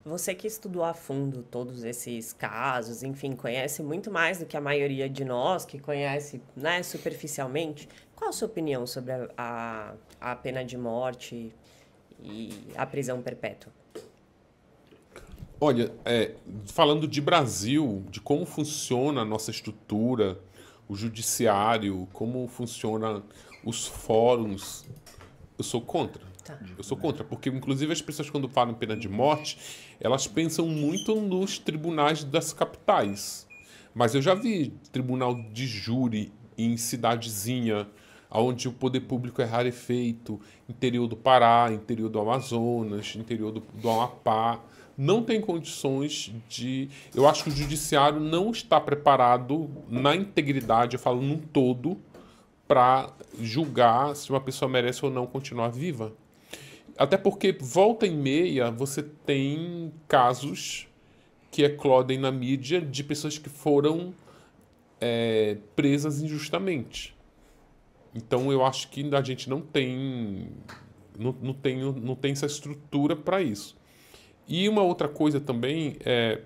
Você que estudou a fundo todos esses casos, enfim, conhece muito mais do que a maioria de nós que conhece, né, superficialmente. Qual a sua opinião sobre a pena de morte e a prisão perpétua? Olha, falando de Brasil, de como funciona a nossa estrutura, o judiciário, como funciona os fóruns, eu sou contra. Tá. Eu sou contra, porque inclusive as pessoas quando falam em pena de morte, elas pensam muito nos tribunais das capitais. Mas eu já vi tribunal de júri em cidadezinha, onde o poder público é rarefeito, interior do Pará, interior do Amazonas, interior do Amapá. Não tem condições de. Eu acho que o judiciário não está preparado na integridade, eu falo num todo, para julgar se uma pessoa merece ou não continuar viva. Até porque, volta e meia, você tem casos que eclodem na mídia de pessoas que foram presas injustamente. Então, eu acho que a gente não tem essa estrutura para isso. E uma outra coisa também é.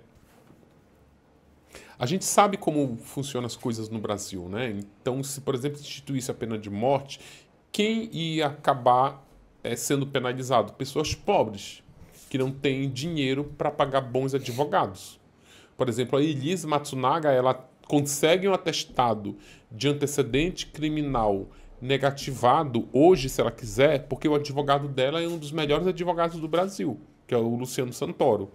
A gente sabe como funcionam as coisas no Brasil, né? Então, se, por exemplo, instituísse a pena de morte, quem ia acabar sendo penalizado? Pessoas pobres, que não têm dinheiro para pagar bons advogados. Por exemplo, a Elise Matsunaga, ela consegue um atestado de antecedente criminal negativado hoje, se ela quiser, porque o advogado dela é um dos melhores advogados do Brasil, que é o Luciano Santoro.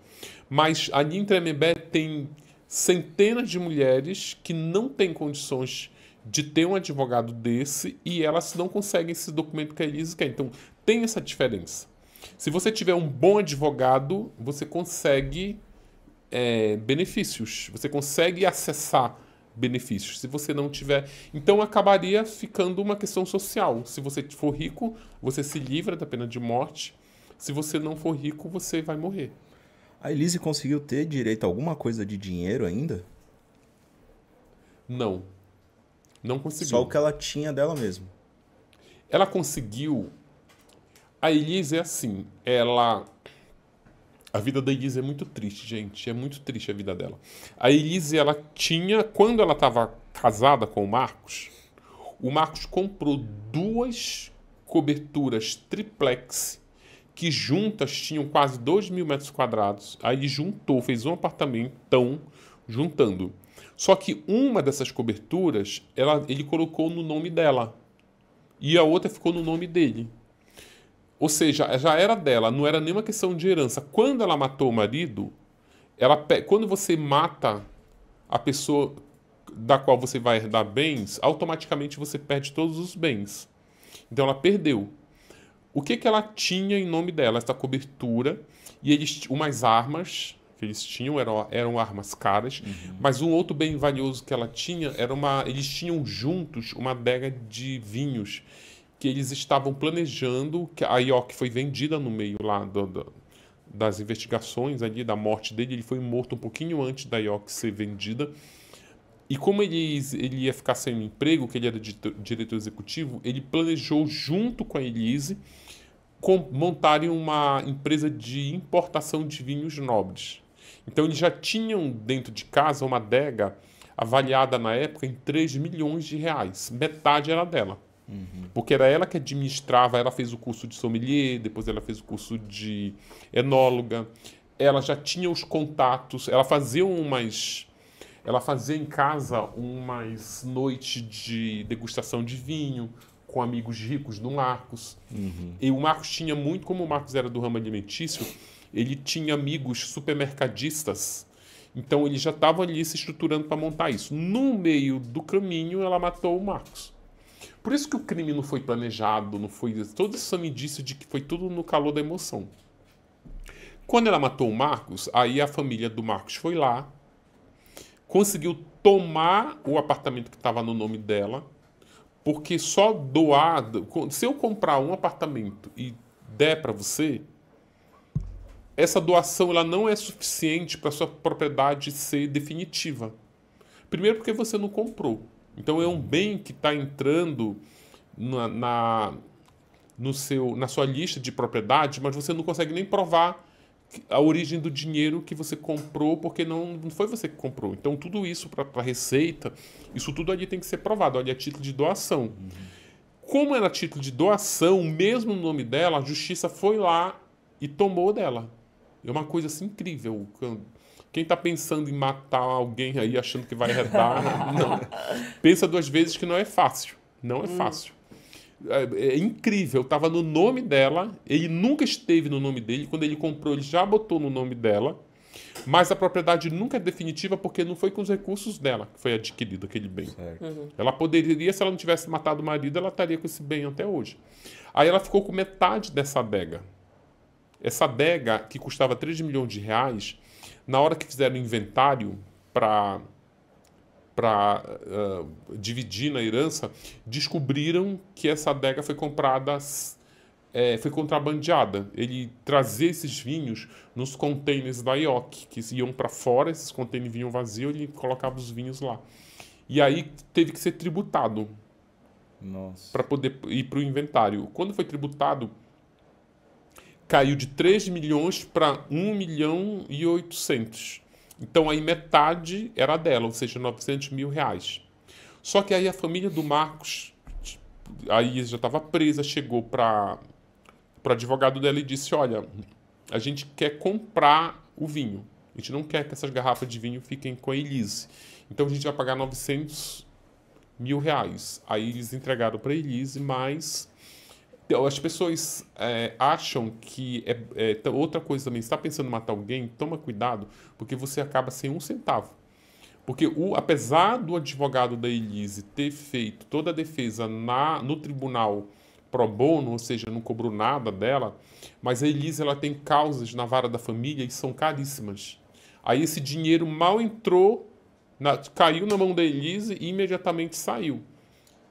Mas ali em Tremembé tem centenas de mulheres que não têm condições de ter um advogado desse e elas não conseguem esse documento que a Elise quer. Então, tem essa diferença. Se você tiver um bom advogado, você consegue benefícios. Você consegue acessar benefícios. Se você não tiver. Então acabaria ficando uma questão social. Se você for rico, você se livra da pena de morte. Se você não for rico, você vai morrer. A Elise conseguiu ter direito a alguma coisa de dinheiro ainda? Não. Não Só o conseguiu. que ela tinha dela mesmo. Ela conseguiu. A Elise é assim. Ela. A vida da Elise é muito triste, gente. É muito triste a vida dela. A Elise, ela tinha. Quando ela estava casada com o Marcos comprou duas coberturas triplex que juntas tinham quase 2.000 metros quadrados. Aí ele juntou, fez um apartamentão juntando. Só que uma dessas coberturas, ele colocou no nome dela. E a outra ficou no nome dele. Ou seja, já era dela, não era nenhuma questão de herança. Quando ela matou o marido, quando você mata a pessoa da qual você vai herdar bens, automaticamente você perde todos os bens. Então ela perdeu. O que que ela tinha em nome dela? Essa cobertura e umas armas que eles tinham eram armas caras, mas um outro bem valioso que ela tinha eles tinham juntos uma adega de vinhos que eles estavam planejando, que a IOC foi vendida no meio lá das investigações ali da morte dele, ele foi morto um pouquinho antes da IOC ser vendida. E como ele ia ficar sem um emprego, que ele era diretor executivo, ele planejou junto com a Elise montarem uma empresa de importação de vinhos nobres. Então eles já tinham dentro de casa uma adega avaliada na época em 3 milhões de reais. Metade era dela. Porque era ela que administrava, ela fez o curso de sommelier, depois ela fez o curso de enóloga. Ela já tinha os contatos, ela fazia em casa umas noites de degustação de vinho com amigos ricos do Marcos. E o Marcos tinha muito, como o Marcos era do ramo alimentício, ele tinha amigos supermercadistas. Então eles já estavam ali se estruturando para montar isso. No meio do caminho, ela matou o Marcos. Por isso que o crime não foi planejado, não foi. Todo isso me disse de que foi tudo no calor da emoção. Quando ela matou o Marcos, aí a família do Marcos foi lá, conseguiu tomar o apartamento que estava no nome dela, porque só doar. Se eu comprar um apartamento e der para você, essa doação ela não é suficiente para sua propriedade ser definitiva. Primeiro porque você não comprou. Então é um bem que está entrando na sua lista de propriedade, mas você não consegue nem provar a origem do dinheiro que você comprou, porque não foi você que comprou. Então, tudo isso para a Receita, isso tudo ali tem que ser provado. Olha, é título de doação. Como era título de doação, mesmo no nome dela, a Justiça foi lá e tomou dela. É uma coisa assim incrível. Quem está pensando em matar alguém aí, achando que vai arredar, não. Pensa 2 vezes que não é fácil. Não é fácil. É incrível, estava no nome dela, ele nunca esteve no nome dele, quando ele comprou ele já botou no nome dela, mas a propriedade nunca é definitiva porque não foi com os recursos dela que foi adquirido aquele bem. Ela poderia, se ela não tivesse matado o marido, ela estaria com esse bem até hoje. Aí ela ficou com metade dessa adega. Essa adega, que custava 3 milhões de reais, na hora que fizeram o inventário para dividir na herança, descobriram que essa adega foi comprada, foi contrabandeada. Ele trazia esses vinhos nos containers da IOC, que iam para fora, esses containers vinham vazios, ele colocava os vinhos lá. E aí teve que ser tributado para poder ir para o inventário. Quando foi tributado, caiu de 3 milhões para 1 milhão e 800. Então, aí metade era dela, ou seja, 900 mil reais. Só que aí a família do Marcos, aí já estava presa, chegou para o advogado dela e disse, olha, a gente quer comprar o vinho. A gente não quer que essas garrafas de vinho fiquem com a Elise. Então, a gente vai pagar 900 mil reais. Aí eles entregaram para a Elise, mas as pessoas acham que outra coisa também, se está pensando em matar alguém, toma cuidado, porque você acaba sem 1 centavo. Porque apesar do advogado da Elise ter feito toda a defesa no tribunal pro bono, ou seja, não cobrou nada dela, mas a Elise ela tem causas na vara da família e são caríssimas. Aí esse dinheiro mal entrou, caiu na mão da Elise e imediatamente saiu.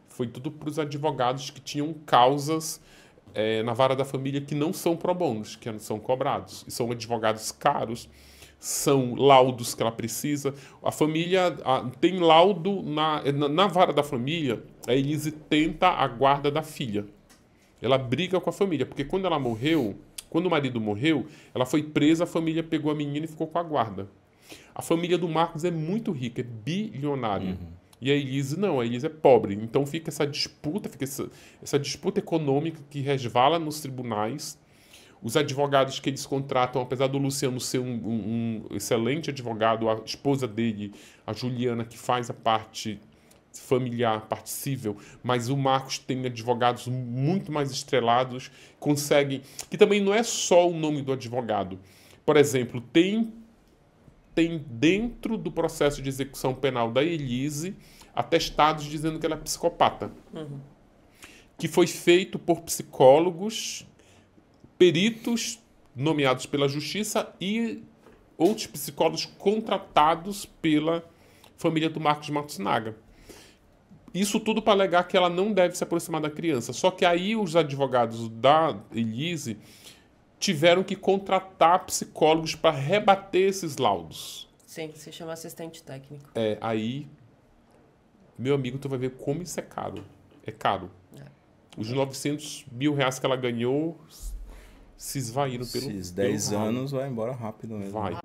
Foi tudo para os advogados que tinham causas na vara da família que não são pro bonos, que são cobrados. E são advogados caros, são laudos que ela precisa. A família tem laudo na vara da família, a Elise tenta a guarda da filha. Ela briga com a família, porque quando o marido morreu, ela foi presa, a família pegou a menina e ficou com a guarda. A família do Marcos é muito rica, é bilionária. E a Elise não, a Elise é pobre. Então fica essa disputa, essa disputa econômica que resvala nos tribunais. Os advogados que eles contratam, apesar do Luciano ser um excelente advogado, a esposa dele, a Juliana, que faz a parte familiar, a parte civil, mas o Marcos tem advogados muito mais estrelados, que também não é só o nome do advogado. Por exemplo, tem dentro do processo de execução penal da Elise atestados dizendo que ela é psicopata. Que foi feito por psicólogos, peritos nomeados pela Justiça e outros psicólogos contratados pela família do Marcos Matsunaga. Isso tudo para alegar que ela não deve se aproximar da criança. Só que aí os advogados da Elise tiveram que contratar psicólogos para rebater esses laudos. Sim, se chama assistente técnico. Aí, meu amigo, tu vai ver como isso é caro. É caro. Os 900 mil reais que ela ganhou se esvaíram pelo Esses 10 anos vai embora rápido mesmo. Vai.